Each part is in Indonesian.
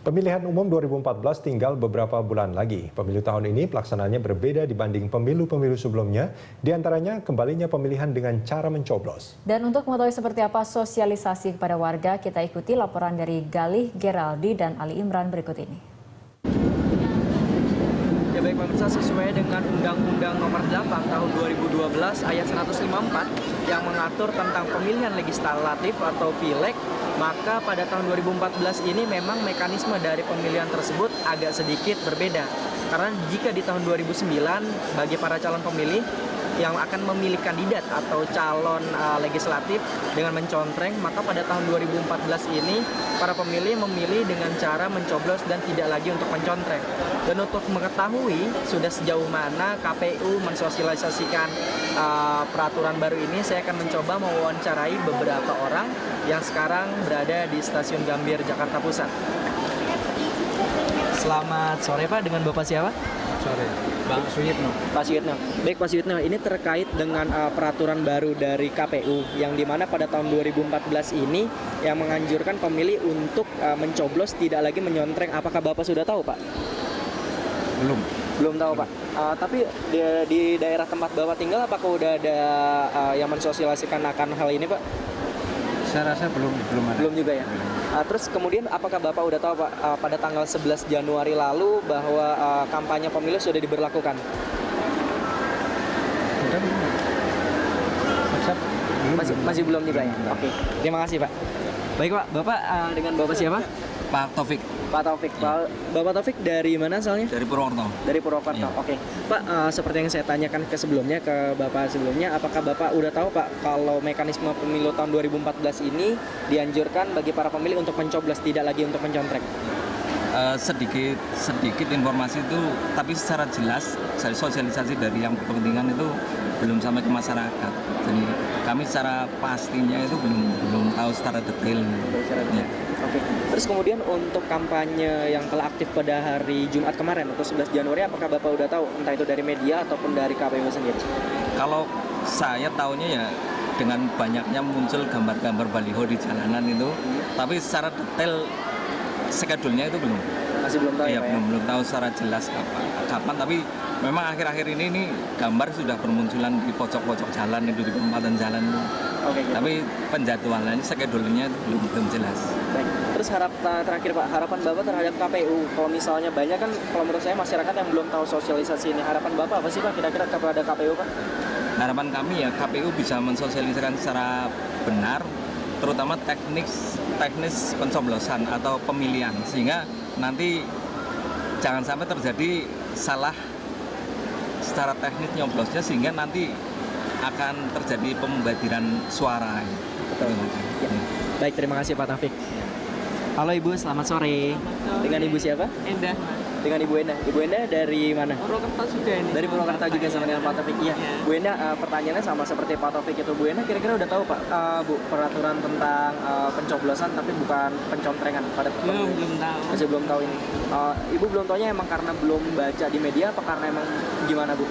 Pemilihan umum 2014 tinggal beberapa bulan lagi. Pemilu tahun ini pelaksanaannya berbeda dibanding pemilu-pemilu sebelumnya. Di antaranya kembalinya pemilihan dengan cara mencoblos. Dan untuk mengetahui seperti apa sosialisasi kepada warga, kita ikuti laporan dari Galih Geraldi dan Ali Imran berikut ini. Ya baik pemirsa, sesuai dengan Undang-Undang Nomor 8 Tahun 2012 Ayat 154 yang mengatur tentang pemilihan legislatif atau pileg, maka pada tahun 2014 ini memang mekanisme dari pemilihan tersebut agak sedikit berbeda. Karena jika di tahun 2009 bagi para calon pemilih yang akan memilih kandidat atau calon legislatif dengan mencontreng, maka pada tahun 2014 ini para pemilih memilih dengan cara mencoblos dan tidak lagi untuk mencontreng. Dan untuk mengetahui sudah sejauh mana KPU mensosialisasikan peraturan baru ini, saya akan mencoba mewawancarai beberapa orang yang sekarang berada di Stasiun Gambir, Jakarta Pusat. Selamat sore Pak, dengan Bapak siapa? Sore, Bang Suyitno. Pak Suyitno. Baik Pak Suyitno, ini terkait dengan peraturan baru dari KPU yang dimana pada tahun 2014 ini yang menganjurkan pemilih untuk mencoblos tidak lagi menyontreng. Apakah Bapak sudah tahu Pak? Belum tahu Pak. Tapi di daerah tempat Bapak tinggal apakah udah ada yang mensosialisasikan akan hal ini Pak? Saya rasa belum ada. Belum juga ya. Terus kemudian apakah Bapak udah tahu Pak pada tanggal 11 Januari lalu bahwa kampanye pemilu sudah diberlakukan? Masih belum juga ya? Oke, terima kasih Pak. Baik Pak, Bapak dengan Bapak siapa? Pak Taufik. Pak Taufik. Bapak Taufik dari mana asalnya? Dari Purwokerto. Dari Purwokerto. Iya. Oke. Pak, seperti yang saya tanyakan ke Bapak sebelumnya, apakah Bapak udah tahu Pak kalau mekanisme pemilu tahun 2014 ini dianjurkan bagi para pemilih untuk mencoblos, tidak lagi untuk mencontreng? Sedikit informasi itu, tapi secara jelas sosialisasi dari yang berkepentingan itu belum sampai ke masyarakat. Jadi kami secara pastinya itu belum tahu secara detail. Ya. Oke. Terus kemudian untuk kampanye yang telah aktif pada hari Jumat kemarin atau 11 Januari, apakah Bapak udah tahu entah itu dari media ataupun dari KPU sendiri? Kalau saya tahunya ya dengan banyaknya muncul gambar-gambar baliho di jalanan itu, tapi secara detail schedule-nya itu belum. Masih belum tahu ya, Pak? Belum tahu secara jelas kapan, tapi memang akhir-akhir ini gambar sudah bermunculan di pojok-pojok jalan itu, di perempatan jalan itu. Oke, gitu. Tapi penjadwalannya, schedule-nya belum jelas. Baik. Terus terakhir Pak, harapan Bapak terhadap KPU, kalau misalnya banyak kan, kalau menurut saya masyarakat yang belum tahu sosialisasi ini, harapan Bapak apa sih Pak kira-kira kepada KPU Pak? Harapan kami ya KPU bisa mensosialisasikan secara benar, terutama teknis pencoblosan atau pemilihan, sehingga nanti jangan sampai terjadi salah secara teknis nyoblosnya, sehingga nanti akan terjadi pembadiran suara. Betul. Ya. Baik, terima kasih Pak Taufik. Halo Ibu, selamat sore. Dengan Ibu siapa? Endah. Dengan Ibu Endah. Ibu Endah dari mana? Purwokerto juga ini. Dari Purwokerto juga sama dengan Pak Taufik. Iya. Bu Endah, pertanyaannya sama seperti Pak Taufik itu. Bu Endah kira-kira udah tahu Pak, Bu, peraturan tentang pencoblosan tapi bukan pencontrengan pada Belum tahu. Masih belum tahu ini. Ibu belum tahunya emang karena belum baca di media apa karena emang gimana Bu?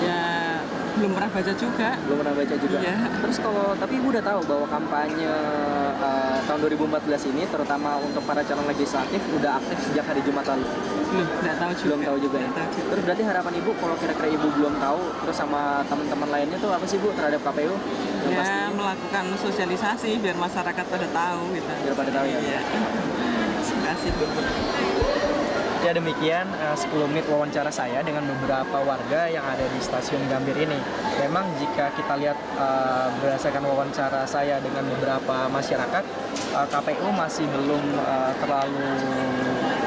Ya belum pernah baca juga. Belum pernah baca juga. Iya. Terus tapi Ibu udah tahu bahwa kampanye tahun 2014 ini terutama untuk para calon legislatif udah aktif sejak hari Jumat lalu. Nggak tahu juga. Belum tahu juga ya. Nggak tahu juga. Terus berarti harapan Ibu kalau kira-kira Ibu belum tahu terus sama teman-teman lainnya tuh apa sih Bu terhadap KPU? Yang pasti Ya melakukan sosialisasi biar masyarakat pada tahu gitu. biar pada tahu ya. Iya. Terima kasih. Ya demikian 10 menit wawancara saya dengan beberapa warga yang ada di Stasiun Gambir ini. Memang jika kita lihat berdasarkan wawancara saya dengan beberapa masyarakat, KPU masih belum terlalu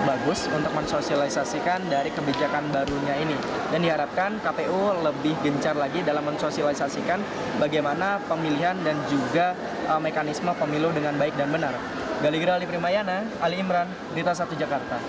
bagus untuk mensosialisasikan dari kebijakan barunya ini. Dan diharapkan KPU lebih gencar lagi dalam mensosialisasikan bagaimana pemilihan dan juga mekanisme pemilu dengan baik dan benar. Galih Geraldi Primayana, Ali Imran, Berita 1 Jakarta.